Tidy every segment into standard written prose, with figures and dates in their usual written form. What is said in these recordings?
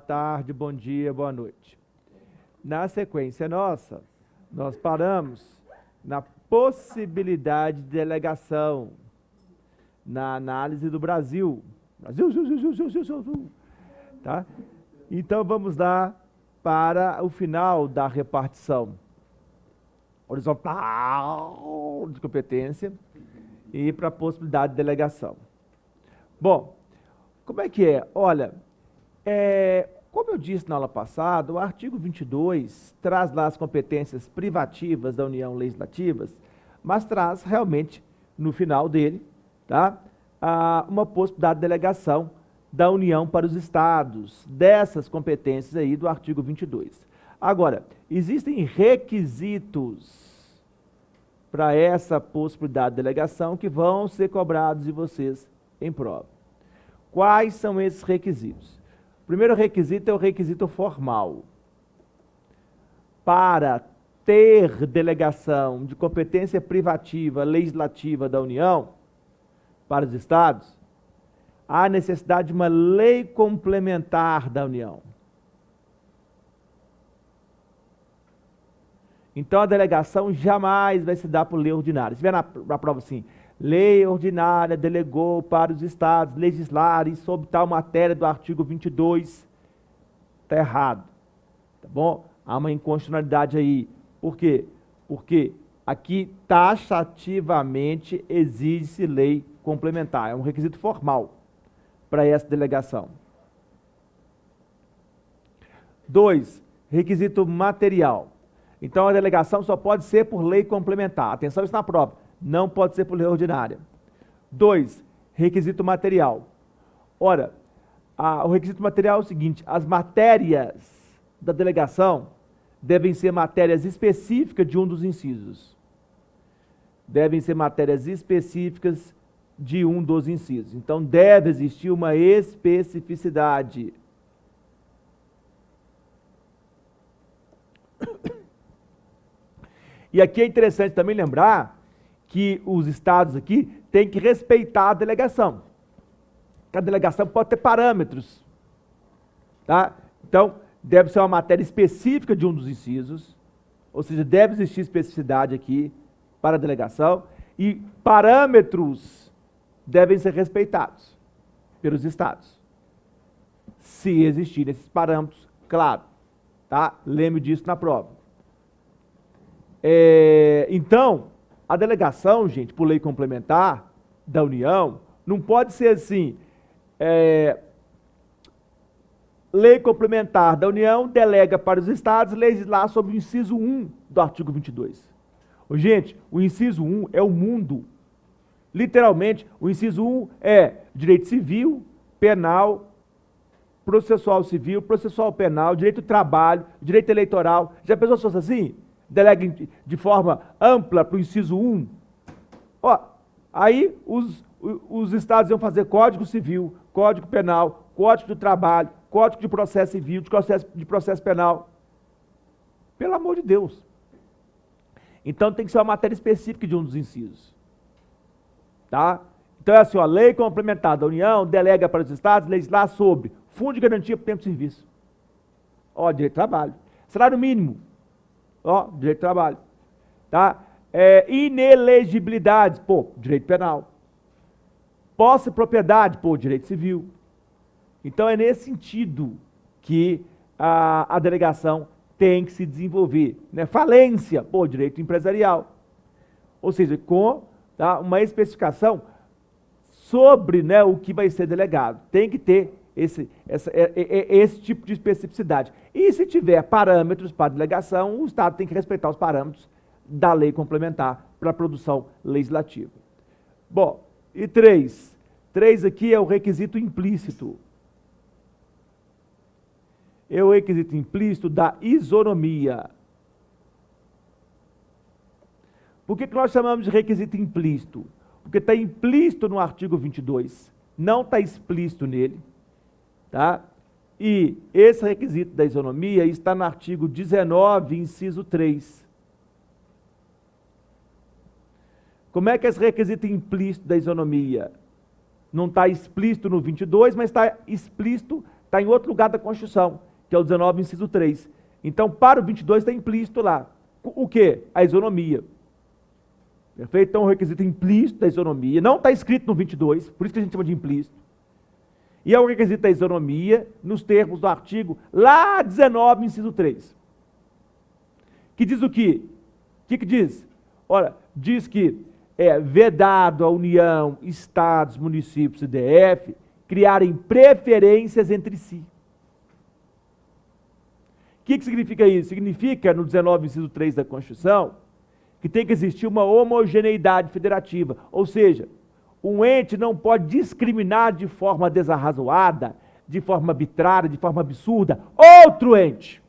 tarde, bom dia, boa noite. Na sequência nossa, nós paramos na possibilidade de delegação, na análise do Brasil. Brasil, tá? Então vamos lá para o final da repartição horizontal de competência e para a possibilidade de delegação. Bom, como é que é? Olha, como eu disse na aula passada, o artigo 22 traz lá as competências privativas da União legislativas, mas traz realmente, no final dele, tá, uma possibilidade de delegação da União para os Estados, dessas competências aí do artigo 22. Agora, existem requisitos para essa possibilidade de delegação que vão ser cobrados de vocês em prova. Quais são esses requisitos? O primeiro requisito é o requisito formal. Para ter delegação de competência privativa legislativa da União para os Estados, há necessidade de uma lei complementar da União. Então, a delegação jamais vai se dar por lei ordinária. Se vier na prova assim, lei ordinária delegou para os estados legislarem sobre tal matéria do artigo 22, está errado, tá bom? Há uma inconstitucionalidade aí. Por quê? Porque aqui taxativamente exige-se lei complementar, é um requisito formal para essa delegação. 2, requisito material. Então, a delegação só pode ser por lei complementar. Atenção, isso na prova. Não pode ser por lei ordinária. 2, requisito material. Ora, o requisito material é o seguinte: as matérias da delegação devem ser matérias específicas de um dos incisos. Devem ser matérias específicas de um dos incisos. Então, deve existir uma especificidade. E aqui é interessante também lembrar que os estados aqui têm que respeitar a delegação. A delegação pode ter parâmetros, tá? Então, deve ser uma matéria específica de um dos incisos, ou seja, deve existir especificidade aqui para a delegação, e parâmetros devem ser respeitados pelos estados. Se existirem esses parâmetros, claro, tá? Lembre disso na prova. Então, a delegação, gente, por lei complementar da União, não pode ser assim, lei complementar da União delega para os estados legislar sobre o inciso 1 do artigo 22. Gente, o inciso 1 é o mundo. Literalmente, o inciso 1 é direito civil, penal, processual civil, processual penal, direito do trabalho, direito eleitoral. Já pensou se fosse assim? Delega de forma ampla para o inciso 1. Aí os estados iam fazer Código Civil, Código Penal, Código do Trabalho, Código de Processo Civil, de processo Penal. Pelo amor de Deus. Então tem que ser uma matéria específica de um dos incisos. Tá? Então é assim, lei complementar da União delega para os estados legislar sobre fundo de garantia por tempo de serviço. Direito de trabalho. Salário mínimo. Direito de trabalho. Tá? Inelegibilidades, direito penal. Posse de propriedade, direito civil. Então é nesse sentido que a delegação tem que se desenvolver. Né? Falência, direito empresarial. Ou seja, com uma especificação sobre, né, o que vai ser delegado. Tem que ter esse tipo de especificidade. E se tiver parâmetros para delegação, o Estado tem que respeitar os parâmetros da lei complementar para a produção legislativa. Bom, e 3. 3 aqui é o requisito implícito. É o requisito implícito da isonomia. Por que nós chamamos de requisito implícito? Porque está implícito no artigo 22, não está explícito nele. Tá? E esse requisito da isonomia está no artigo 19, inciso 3. Como é que é esse requisito implícito da isonomia? Não está explícito no 22, mas está explícito, está em outro lugar da Constituição, que é o 19, inciso 3. Então, para o 22 está implícito lá. O quê? A isonomia. Perfeito? Então, o requisito implícito da isonomia não está escrito no 22, por isso que a gente chama de implícito. E é o requisito da isonomia nos termos do artigo lá 19, inciso 3. Que diz o quê? O que diz? Ora, diz que é vedado à União, Estados, municípios e DF criarem preferências entre si. O que significa isso? Significa, no 19, inciso 3 da Constituição, que tem que existir uma homogeneidade federativa, ou seja, um ente não pode discriminar de forma desarrazoada, de forma arbitrária, de forma absurda, outro ente.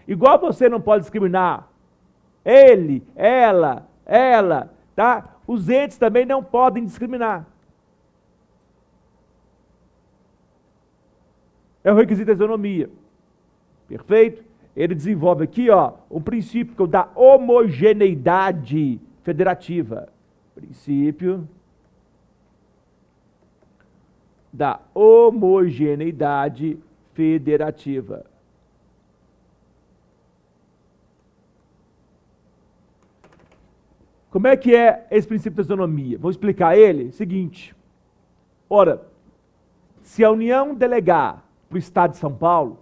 Igual você não pode discriminar ele, ela, tá? Os entes também não podem discriminar. É o requisito da isonomia. Perfeito? Ele desenvolve aqui, ó, um princípio da homogeneidade federativa. Princípio da homogeneidade federativa. Como é que é esse princípio da isonomia? Vou explicar ele. Seguinte. Ora, se a União delegar para o Estado de São Paulo,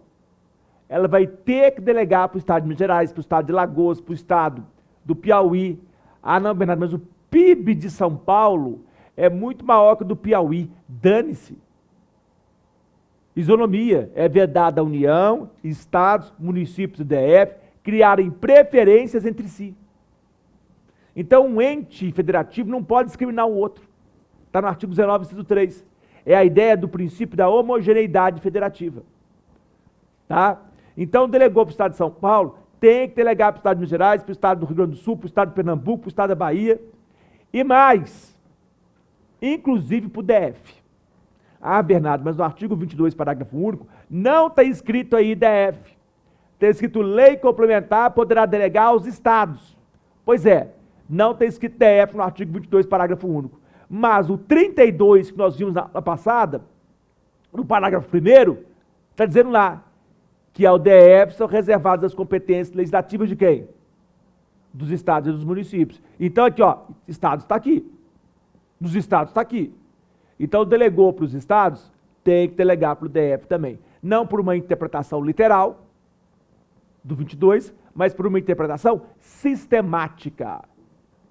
ela vai ter que delegar para o Estado de Minas Gerais, para o Estado de Alagoas, para o Estado do Piauí. Ah, não, Bernardo, mas o PIB de São Paulo é muito maior que o do Piauí. Dane-se. Isonomia é vedada à União, Estados, municípios e DF criarem preferências entre si. Então, um ente federativo não pode discriminar o outro. Está no artigo 19, inciso 3. É a ideia do princípio da homogeneidade federativa. Tá? Então, delegou para o Estado de São Paulo, tem que delegar para o Estado de Minas Gerais, para o Estado do Rio Grande do Sul, para o Estado de Pernambuco, para o Estado da Bahia, e mais, inclusive para o DF. Ah, Bernardo, mas no artigo 22, parágrafo único, não está escrito aí DF. Está escrito lei complementar poderá delegar aos estados. Pois é, não está escrito DF no artigo 22, parágrafo único. Mas o 32 que nós vimos na passada, no parágrafo 1º, está dizendo lá que ao DF são reservadas as competências legislativas de quem? Dos estados e dos municípios. Então aqui, ó, estados está aqui. Dos estados está aqui. Então delegou para os estados, tem que delegar para o DF também. Não por uma interpretação literal do 22, mas por uma interpretação sistemática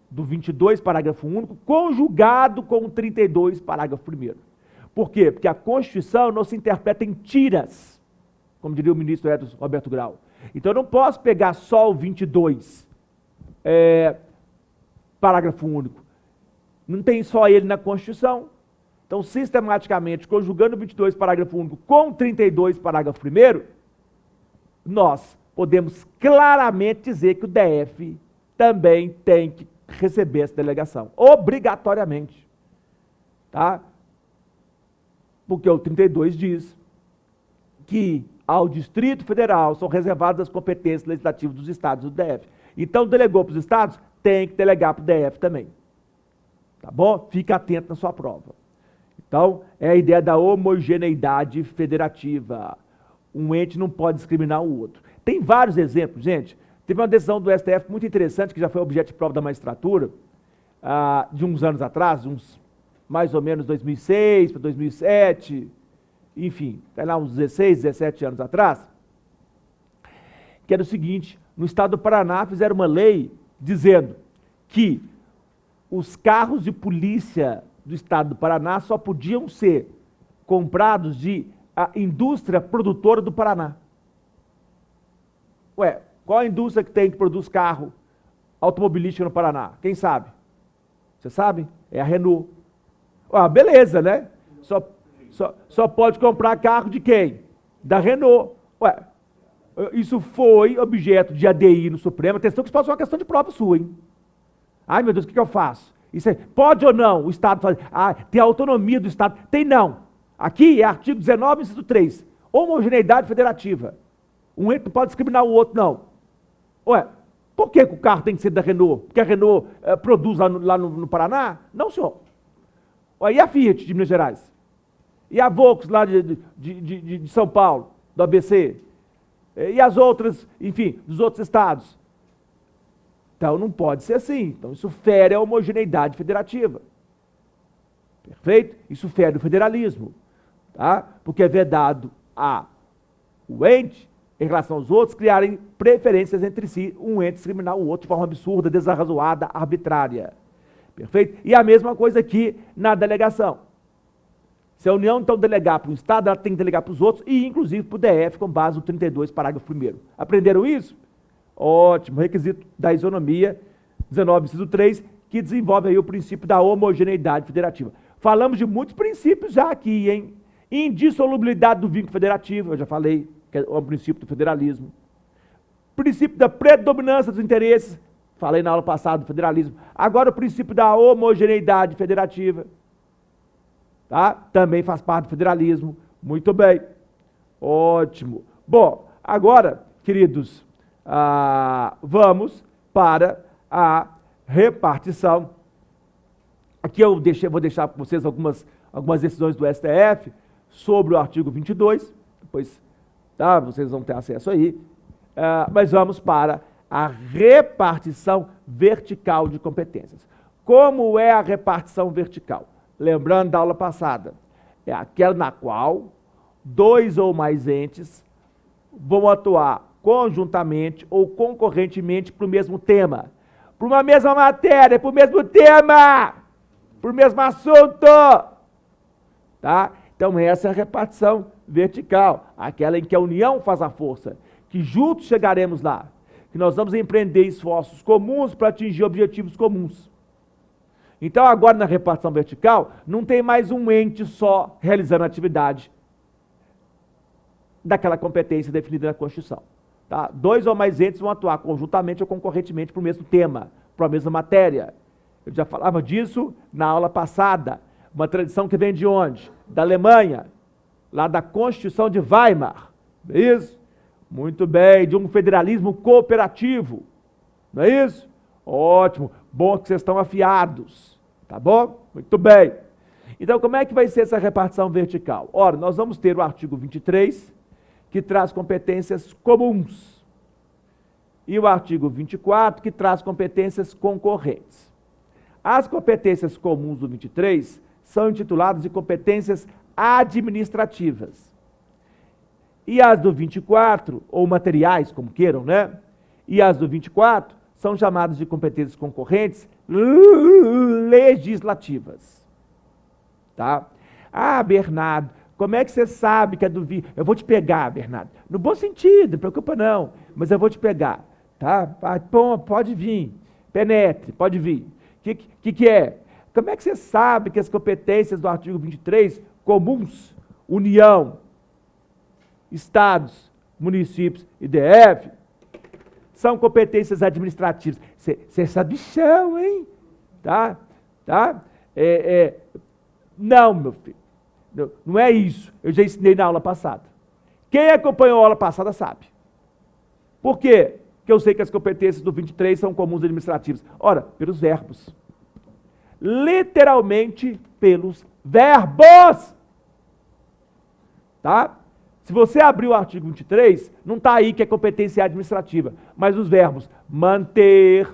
do 22, parágrafo único, conjugado com o 32, parágrafo 1º. Por quê? Porque a Constituição não se interpreta em tiras, como diria o ministro Roberto Grau. Então eu não posso pegar só o 22, parágrafo único. Não tem só ele na Constituição. Então, sistematicamente, conjugando o 22, parágrafo único, com o 32, parágrafo 1º, nós podemos claramente dizer que o DF também tem que receber essa delegação, obrigatoriamente, tá? Porque o 32 diz que ao Distrito Federal são reservadas as competências legislativas dos estados do DF. Então, delegou para os estados, tem que delegar para o DF também, tá bom? Fica atento na sua prova. Então, é a ideia da homogeneidade federativa. Um ente não pode discriminar o outro. Tem vários exemplos, gente. Teve uma decisão do STF muito interessante, que já foi objeto de prova da magistratura, de uns anos atrás, uns mais ou menos 2006 para 2007, enfim, lá uns 16, 17 anos atrás, que era o seguinte: no estado do Paraná fizeram uma lei dizendo que os carros de polícia do estado do Paraná só podiam ser comprados de a indústria produtora do Paraná. Ué, qual a indústria que produz carro automobilístico no Paraná? Quem sabe? Você sabe? É a Renault. Ah, beleza, né? Só pode comprar carro de quem? Da Renault. Ué, isso foi objeto de ADI no Supremo. Atenção que isso pode ser uma questão de prova sua, hein? Ai, meu Deus, o que eu faço? Isso pode ou não o Estado fazer? Ah, tem a autonomia do Estado? Tem não. Aqui é artigo 19, inciso 3. Homogeneidade federativa. Um ente não pode discriminar o outro, não. Ué, por que o carro tem que ser da Renault? Porque a Renault produz lá no Paraná? Não, senhor. Ué, e a Fiat de Minas Gerais? E a Volks lá de São Paulo, do ABC? E as outras, enfim, dos outros estados? Então não pode ser assim. Então isso fere a homogeneidade federativa. Perfeito? Isso fere o federalismo. Tá? Porque é vedado ao ente, em relação aos outros, criarem preferências entre si, um ente discriminar o outro de forma absurda, desarrazoada, arbitrária. Perfeito? E a mesma coisa aqui na delegação. Se a União, então, delegar para um Estado, ela tem que delegar para os outros, e inclusive para o DF, com base no 32, parágrafo 1º. Aprenderam isso? Ótimo. Requisito da isonomia, 19, inciso 3, que desenvolve aí o princípio da homogeneidade federativa. Falamos de muitos princípios já aqui, hein? Indissolubilidade do vínculo federativo, eu já falei, que é o princípio do federalismo. Princípio da predominância dos interesses, falei na aula passada do federalismo. Agora o princípio da homogeneidade federativa. Tá? Também faz parte do federalismo. Muito bem. Ótimo. Bom, agora, queridos, vamos para a repartição. Aqui eu vou deixar para vocês algumas decisões do STF sobre o artigo 22, depois tá, vocês vão ter acesso aí, mas vamos para a repartição vertical de competências. Como é a repartição vertical? Lembrando da aula passada, é aquela na qual dois ou mais entes vão atuar conjuntamente ou concorrentemente para o mesmo tema, para uma mesma matéria, para o mesmo tema, para o mesmo assunto. Tá? Então essa é a repartição vertical, aquela em que a união faz a força, que juntos chegaremos lá, que nós vamos empreender esforços comuns para atingir objetivos comuns. Então agora na repartição vertical, não tem mais um ente só realizando a atividade daquela competência definida na Constituição. Tá? Dois ou mais entes vão atuar conjuntamente ou concorrentemente para o mesmo tema, para a mesma matéria. Eu já falava disso na aula passada, uma tradição que vem de onde? Da Alemanha, lá da Constituição de Weimar, não é isso? Muito bem, de um federalismo cooperativo, não é isso? Ótimo, bom que vocês estão afiados, tá bom? Muito bem. Então, como é que vai ser essa repartição vertical? Ora, nós vamos ter o artigo 23, que traz competências comuns, e o artigo 24, que traz competências concorrentes. As competências comuns do 23 são intituladas de competências administrativas. E as do 24, ou materiais, como queiram, né? E as do 24 são chamadas de competências concorrentes legislativas. Tá? Ah, Bernardo, como é que você sabe que é do 20? Eu vou te pegar, Bernardo. No bom sentido, não preocupa não, mas eu vou te pegar. Tá? Bom, pode vir. Penetre, pode vir. O que é? Como é que você sabe que as competências do artigo 23, comuns, União, Estados, municípios e DF, são competências administrativas? Você é sabichão, hein? Tá? Não, meu filho. Não é isso. Eu já ensinei na aula passada. Quem acompanhou a aula passada sabe. Por quê? Porque eu sei que as competências do 23 são comuns administrativos. Ora, pelos verbos. Literalmente pelos verbos. Tá? Se você abrir o artigo 23, não está aí que é competência administrativa, mas os verbos manter,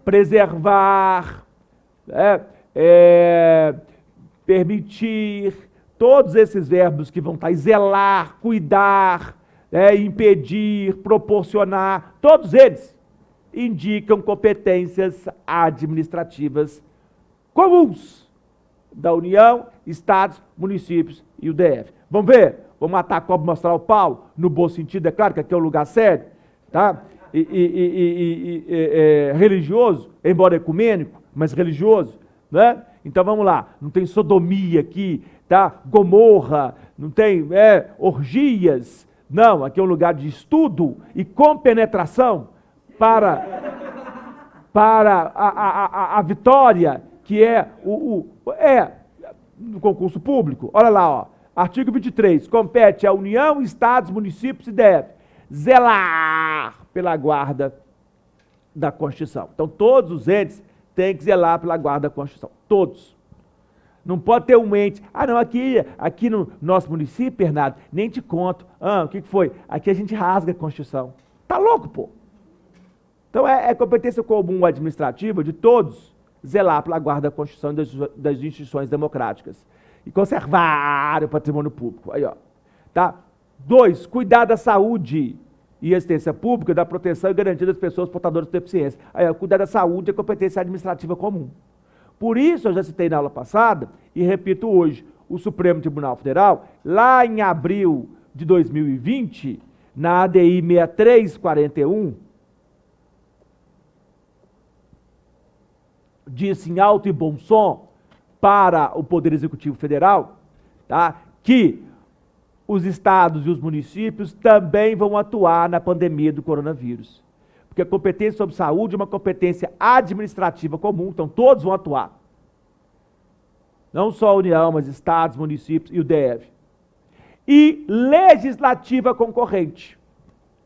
preservar, permitir, todos esses verbos que vão estar aí, zelar, cuidar, impedir, proporcionar, todos eles indicam competências administrativas comuns da União, Estados, municípios e o DF. Vamos ver? Vamos matar a cobra e mostrar o pau? No bom sentido, é claro que aqui é um lugar sério, tá? Religioso, embora ecumênico, mas religioso, né? Então vamos lá, não tem sodomia aqui, tá? Gomorra, não tem orgias, não, aqui é um lugar de estudo e compenetração para a vitória, que é no concurso público. Olha lá, ó, artigo 23, compete à União, Estados, municípios e DF zelar pela guarda da Constituição. Então todos os entes têm que zelar pela guarda da Constituição, todos. Não pode ter um ente. Ah, não, aqui no nosso município, Bernardo, nem te conto. Ah, o que foi? Aqui a gente rasga a Constituição. Tá louco, pô? Então é competência comum administrativa de todos zelar pela guarda da Constituição e das instituições democráticas e conservar o patrimônio público. Aí, ó. Tá? 2, cuidar da saúde e assistência pública, da proteção e garantia das pessoas portadoras de deficiência. Aí, ó, cuidar da saúde é competência administrativa comum. Por isso, eu já citei na aula passada, e repito hoje, o Supremo Tribunal Federal, lá em abril de 2020, na ADI 6341, disse em alto e bom som para o Poder Executivo Federal, tá, que os estados e os municípios também vão atuar na pandemia do coronavírus. Porque a competência sobre saúde é uma competência administrativa comum, então todos vão atuar. Não só a União, mas estados, municípios e o DF. E legislativa concorrente.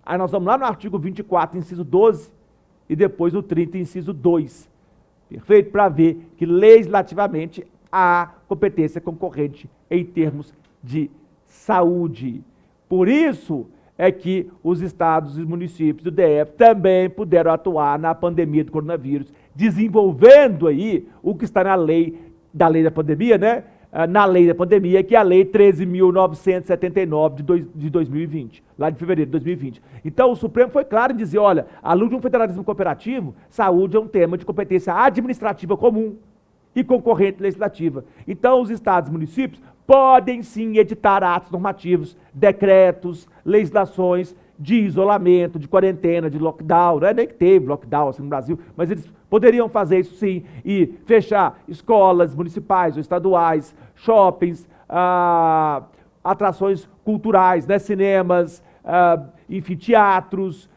Aí nós vamos lá no artigo 24, inciso 12, e depois no 30, inciso 2. Perfeito? Para ver que legislativamente há competência concorrente em termos de saúde. Por isso é que os estados e os municípios do DF também puderam atuar na pandemia do coronavírus, desenvolvendo aí o que está na lei da pandemia, né? Na lei da pandemia, que é a lei 13.979 de 2020, lá de fevereiro de 2020. Então o Supremo foi claro em dizer, olha, à luz de um federalismo cooperativo, saúde é um tema de competência administrativa comum e concorrente legislativa. Então os estados e municípios podem sim editar atos normativos, decretos, legislações de isolamento, de quarentena, de lockdown, não é nem que teve lockdown assim no Brasil, mas eles poderiam fazer isso sim, e fechar escolas municipais ou estaduais, shoppings, atrações culturais, né, cinemas, enfim, teatros,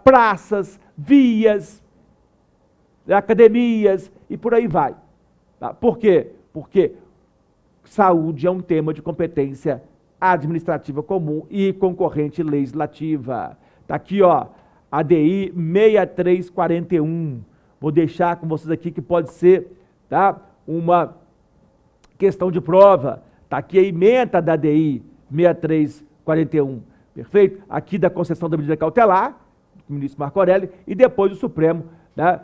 praças, vias, academias e por aí vai. Tá? Por quê? Porque saúde é um tema de competência administrativa comum e concorrente legislativa. Tá aqui, ó, ADI 6341. Vou deixar com vocês aqui que pode ser, tá, uma questão de prova. Tá aqui a ementa da ADI 6341. Perfeito? Aqui da concessão da medida cautelar, do ministro Marco Aurélio, e depois o Supremo, né,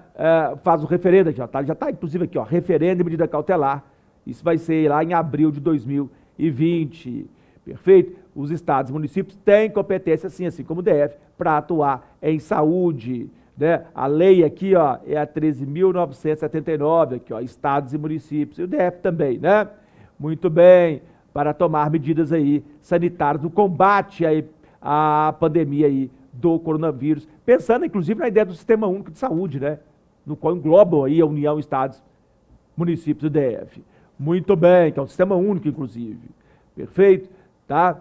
faz o referendo, já tá inclusive aqui, ó, referendo e medida cautelar. Isso vai ser lá em abril de 2020. Perfeito? Os estados e municípios têm competência, sim, assim como o DF, para atuar em saúde. Né? A lei aqui, ó, é a 13.979, aqui, ó, estados e municípios. E o DF também, né? Muito bem, para tomar medidas aí sanitárias no combate aí à pandemia aí do coronavírus. Pensando, inclusive, na ideia do Sistema Único de Saúde, né? No qual englobam aí a União, estados, municípios e DF. Muito bem, que é um sistema único, inclusive. Perfeito? Tá?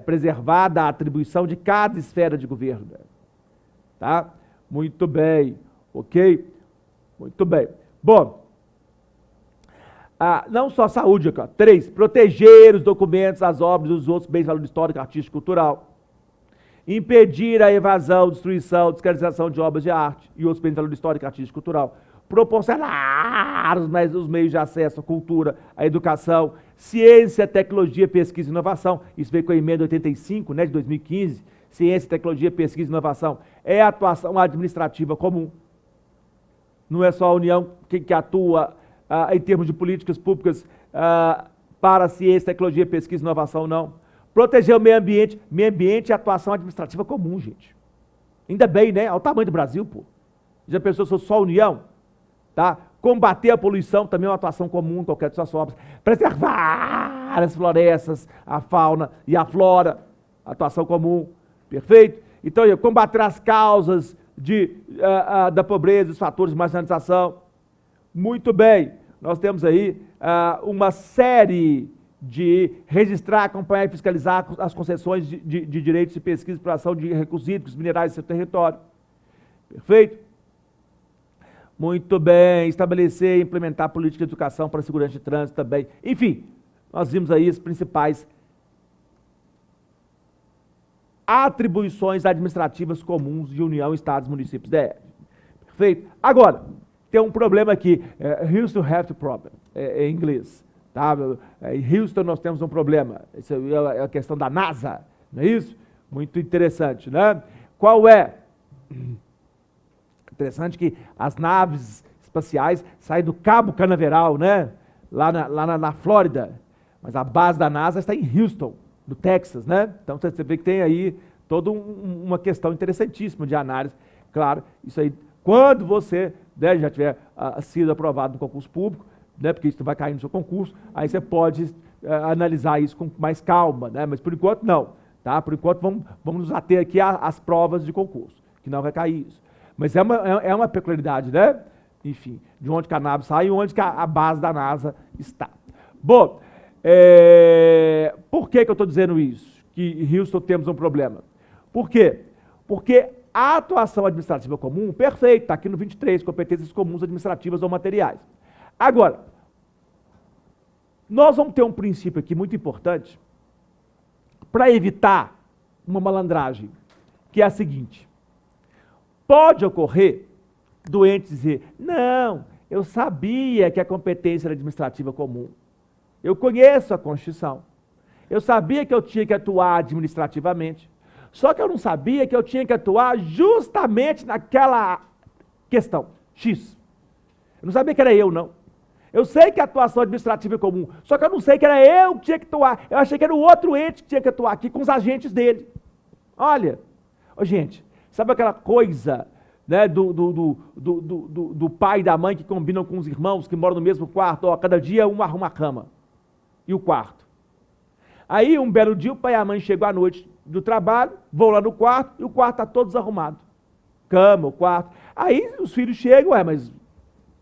Preservada a atribuição de cada esfera de governo. Tá? Muito bem. Ok? Muito bem. Bom, não só a saúde, aqui, ó. 3, proteger os documentos, as obras e os outros bens de valor histórico, artístico e cultural. Impedir a evasão, destruição, descaracterização de obras de arte e outros bens de valor histórico, artístico e cultural. Proporcionar os meios de acesso à cultura, à educação, ciência, tecnologia, pesquisa e inovação. Isso veio com a emenda 85, né, de 2015. Ciência, tecnologia, pesquisa e inovação. É atuação administrativa comum. Não é só a União que atua em termos de políticas públicas para a ciência, tecnologia, pesquisa e inovação, não. Proteger o meio ambiente é atuação administrativa comum, gente. Ainda bem, né? Olha o tamanho do Brasil, pô. Já pensou se fosse só a União? Tá? Combater a poluição também é uma atuação comum em qualquer de suas obras. Preservar as florestas, a fauna e a flora, atuação comum. Perfeito? Então, combater as causas da pobreza, os fatores de marginalização. Muito bem. Nós temos aí uma série de registrar, acompanhar e fiscalizar as concessões de direitos de pesquisa e exploração de recursos hídricos, minerais em seu território. Perfeito? Muito bem, estabelecer e implementar política de educação para a segurança de trânsito também. Enfim, nós vimos aí as principais atribuições administrativas comuns de União, Estados, Municípios, DF. Perfeito? Agora, tem um problema aqui. Houston have a problem, em inglês. Tá? Em Houston nós temos um problema. Isso é a questão da NASA, não é isso? Muito interessante, né? Qual é? Interessante que as naves espaciais saem do Cabo Canaveral, né? Lá na Flórida. Mas a base da NASA está em Houston, no Texas, né? Então você vê que tem aí toda uma questão interessantíssima de análise. Claro, isso aí, quando você, né, já tiver sido aprovado no concurso público, né, porque isso vai cair no seu concurso, aí você pode analisar isso com mais calma, né? Mas por enquanto não, tá? Por enquanto vamos nos ater aqui às provas de concurso, que não vai cair isso. Mas é uma peculiaridade, né? Enfim, de onde que a nave sai e onde que a base da NASA está. Bom, por que eu estou dizendo isso? Que em Houston temos um problema. Por quê? Porque a atuação administrativa comum, perfeito, está aqui no 23, competências comuns administrativas ou materiais. Agora, nós vamos ter um princípio aqui muito importante para evitar uma malandragem, que é a seguinte: pode ocorrer doente dizer, não, eu sabia que a competência era administrativa comum, eu conheço a Constituição, eu sabia que eu tinha que atuar administrativamente, só que eu não sabia que eu tinha que atuar justamente naquela questão, X. Eu não sabia que era eu, não. Eu sei que a atuação administrativa é comum, só que eu não sei que era eu que tinha que atuar, eu achei que era o outro ente que tinha que atuar aqui com os agentes dele. Olha, gente, sabe aquela coisa, né, do pai e da mãe que combinam com os irmãos que moram no mesmo quarto, ó, cada dia um arruma a cama e o quarto. Aí um belo dia o pai e a mãe chegam à noite do trabalho, vão lá no quarto e o quarto está todo desarrumado. Cama, o quarto. Aí os filhos chegam, mas o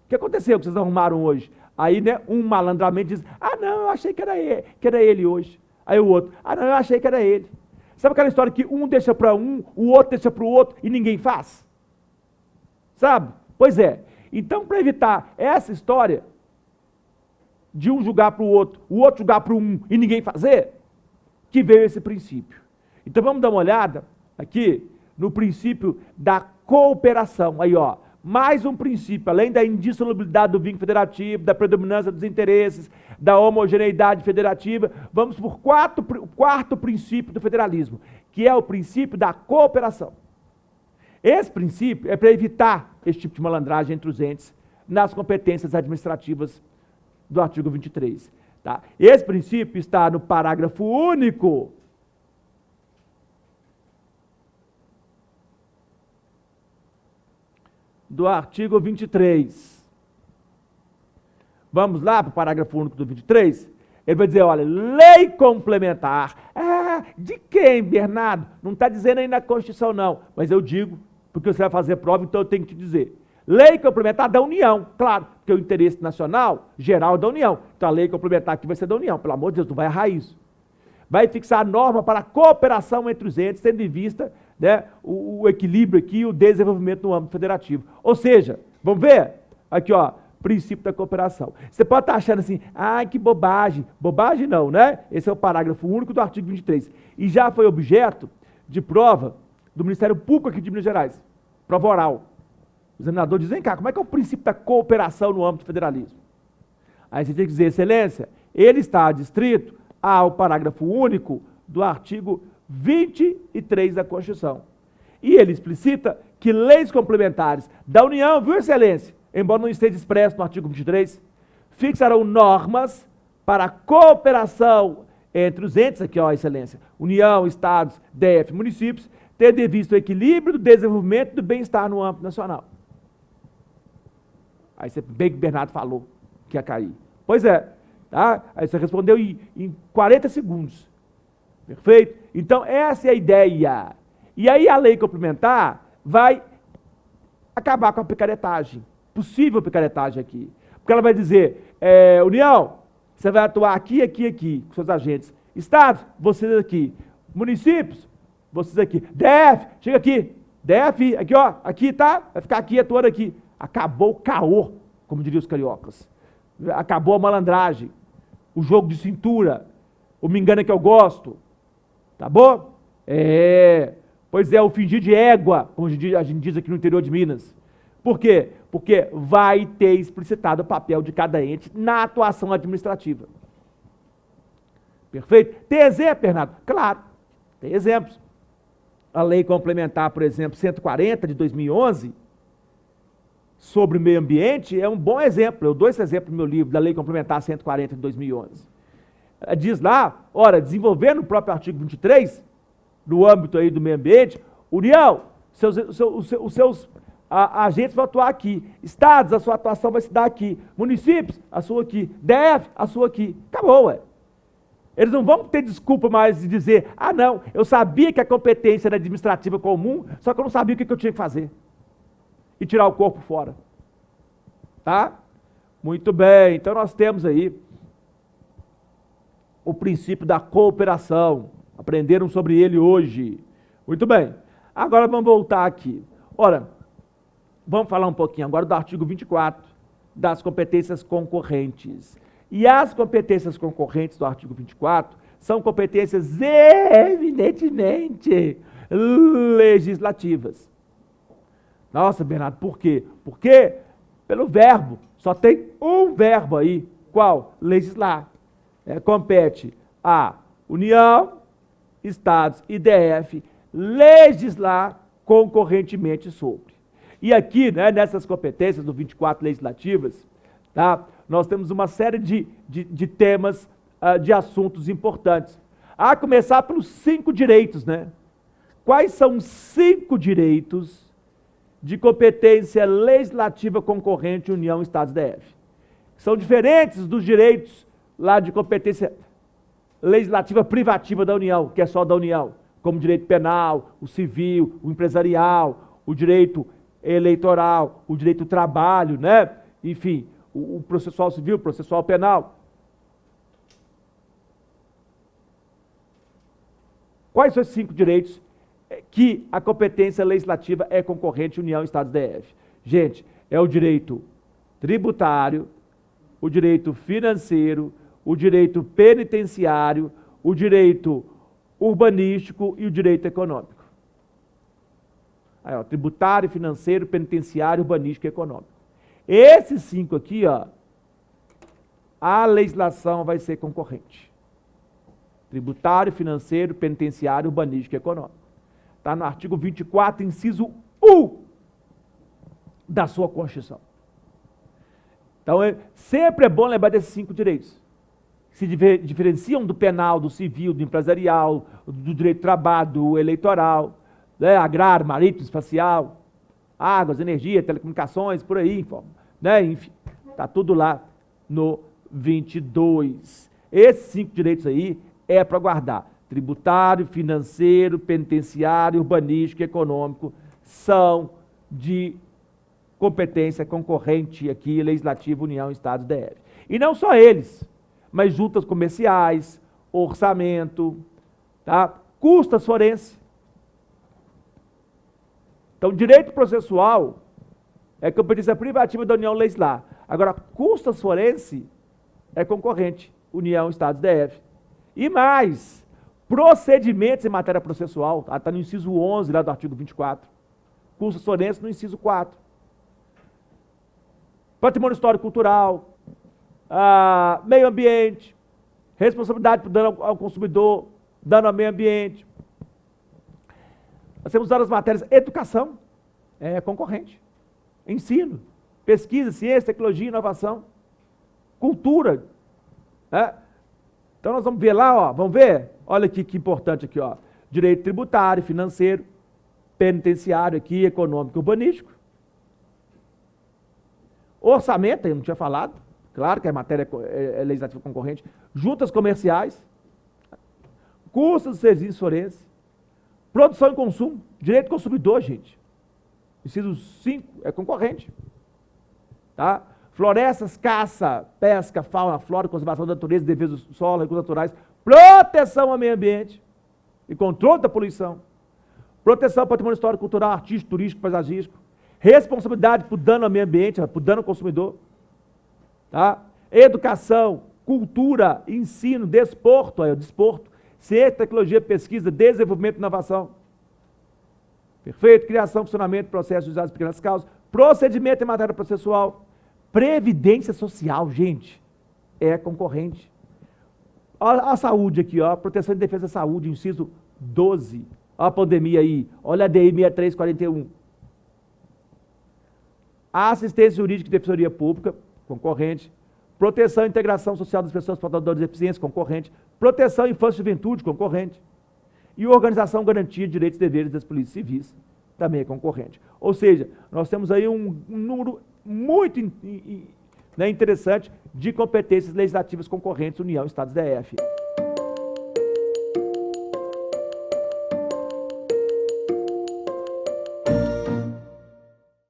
que aconteceu que vocês arrumaram hoje? Aí, né, um malandramente diz, não, eu achei que era ele hoje. Aí o outro, não, eu achei que era ele. Sabe aquela história que um deixa para um, o outro deixa para o outro e ninguém faz? Sabe? Pois é. Então, para evitar essa história de um julgar para o outro julgar para um e ninguém fazer, que veio esse princípio. Então, vamos dar uma olhada aqui no princípio da cooperação. Aí, ó, mais um princípio, além da indissolubilidade do vínculo federativo, da predominância dos interesses, da homogeneidade federativa, vamos por quarto princípio do federalismo, que é o princípio da cooperação. Esse princípio é para evitar esse tipo de malandragem entre os entes nas competências administrativas do artigo 23. Tá? Esse princípio está no parágrafo único do artigo 23. Vamos lá para o parágrafo único do 23? Ele vai dizer, olha, lei complementar. De quem, Bernardo? Não está dizendo aí na Constituição, não. Mas eu digo, porque você vai fazer prova, então eu tenho que te dizer. Lei complementar da União, claro, porque o interesse nacional geral é da União. Então a lei complementar aqui vai ser da União. Pelo amor de Deus, não vai errar isso. Vai fixar a norma para a cooperação entre os entes, tendo em vista, né, o equilíbrio aqui e o desenvolvimento no âmbito federativo. Ou seja, vamos ver? Aqui, ó, princípio da cooperação. Você pode estar achando assim, que bobagem. Bobagem não, né? Esse é o parágrafo único do artigo 23. E já foi objeto de prova do Ministério Público aqui de Minas Gerais. Prova oral. O examinador diz, vem cá, como é que é o princípio da cooperação no âmbito do federalismo? Aí você tem que dizer, excelência, ele está adstrito ao parágrafo único do artigo 23 da Constituição. E ele explicita que leis complementares da União, viu, excelência, embora não esteja expresso no artigo 23, fixarão normas para a cooperação entre os entes, aqui ó, excelência, União, Estados, DF, municípios, tendo em vista o equilíbrio do desenvolvimento e do bem-estar no âmbito nacional. Aí você bem que o Bernardo falou que ia cair. Pois é, tá? Aí você respondeu em 40 segundos. Perfeito? Então, essa é a ideia. E aí a lei complementar vai acabar com a picaretagem. Possível picaretagem aqui. Porque ela vai dizer, União, você vai atuar aqui, aqui, aqui, com seus agentes. Estados, vocês aqui. Municípios, vocês aqui. DF, chega aqui. DF, aqui ó, aqui tá? Vai ficar aqui atuando aqui. Acabou o caô, como diriam os cariocas. Acabou a malandragem. O jogo de cintura. O me engana que eu gosto. Tá bom? Pois é, o fingir de égua, como a gente diz aqui no interior de Minas. Por quê? porque vai ter explicitado o papel de cada ente na atuação administrativa. Perfeito? Tem exemplo, Bernardo? Claro, tem exemplos. A lei complementar, por exemplo, 140 de 2011, sobre o meio ambiente, é um bom exemplo. Eu dou esse exemplo no meu livro, da lei complementar 140 de 2011. Diz lá, ora, desenvolvendo o próprio artigo 23, no âmbito aí do meio ambiente, União, os seus agentes vão atuar aqui, estados, a sua atuação vai se dar aqui, municípios, a sua aqui, DF, a sua aqui. Acabou, ué. Eles não vão ter desculpa mais de dizer, ah não, eu sabia que a competência era administrativa comum, só que eu não sabia o que eu tinha que fazer. E tirar o corpo fora. Tá? Muito bem, então nós temos aí o princípio da cooperação. Aprenderam sobre ele hoje. Muito bem. Agora vamos voltar aqui. Ora, vamos falar um pouquinho agora do artigo 24, das competências concorrentes. E as competências concorrentes do artigo 24 são competências evidentemente legislativas. Nossa, Bernardo, por quê? Porque pelo verbo, só tem um verbo aí. Qual? Legislar. Compete à União, Estados e DF legislar concorrentemente sobre. E aqui, né, nessas competências do 24 legislativas, tá, nós temos uma série de temas, de assuntos importantes. A começar pelos 5 direitos, né? Quais são os 5 direitos de competência legislativa concorrente União, Estados e DF? São diferentes dos direitos lá de competência legislativa privativa da União, que é só da União, como o direito penal, o civil, o empresarial, o direito eleitoral, o direito do trabalho, né? Enfim, o processual civil, o processual penal. Quais são esses 5 direitos que a competência legislativa é concorrente União, Estados e DF? Gente, é o direito tributário, o direito financeiro, o direito penitenciário, o direito urbanístico e o direito econômico. Aí, ó, tributário, financeiro, penitenciário, urbanístico e econômico. Esses 5 aqui, ó, a legislação vai ser concorrente. Tributário, financeiro, penitenciário, urbanístico e econômico. Está no artigo 24, inciso 1 da sua Constituição. Então, sempre é bom lembrar desses 5 direitos. Se diferenciam do penal, do civil, do empresarial, do direito do trabalho, do eleitoral, né, agrário, marítimo, espacial, águas, energia, telecomunicações, por aí, né, enfim, está tudo lá no 22. Esses 5 direitos aí é para guardar. Tributário, financeiro, penitenciário, urbanístico e econômico são de competência concorrente aqui, legislativa, União, Estados e DF. E não só eles, mas juntas comerciais, orçamento, tá? Custas forense. Então, direito processual é competência privativa da União legislar. Agora, custas forense é concorrente, União, Estados e DF. E mais, procedimentos em matéria processual, está no inciso 11 lá do artigo 24. Custas forense no inciso 4. Patrimônio histórico cultural, meio ambiente, responsabilidade por dano ao consumidor, dano ao meio ambiente. Nós temos várias matérias. Educação é concorrente. Ensino, pesquisa, ciência, tecnologia, inovação, cultura. Né? Então nós vamos ver lá, ó, vamos ver? Olha aqui que importante aqui, ó. Direito tributário, financeiro, penitenciário aqui, econômico e urbanístico. Orçamento, eu não tinha falado, claro que a matéria é legislativa concorrente. Juntas comerciais, custos de serviços forense, produção e consumo, direito do consumidor, gente. Inciso 5 é concorrente. Tá? Florestas, caça, pesca, fauna, flora, conservação da natureza, defesa do solo, recursos naturais, proteção ao meio ambiente e controle da poluição, proteção ao patrimônio histórico, cultural, artístico, turístico, paisagístico, responsabilidade por dano ao meio ambiente, por dano ao consumidor, tá? Educação, cultura, ensino, desporto, desporto, ciência, tecnologia, pesquisa, desenvolvimento e inovação. Perfeito? Criação, funcionamento, processo usados em pequenas causas, Procedimento em matéria processual. Previdência social, gente, é concorrente. A saúde aqui, ó, proteção e defesa da saúde, inciso 12. Olha a pandemia aí, olha a DI 6341. A assistência jurídica e defensoria pública, concorrente. Proteção e integração social das pessoas portadoras de deficiência, concorrente. Proteção à infância e juventude, concorrente. E organização garantia de direitos e deveres das polícias civis, também é concorrente. Ou seja, nós temos aí um número muito interessante de competências legislativas concorrentes União, Estados e DF.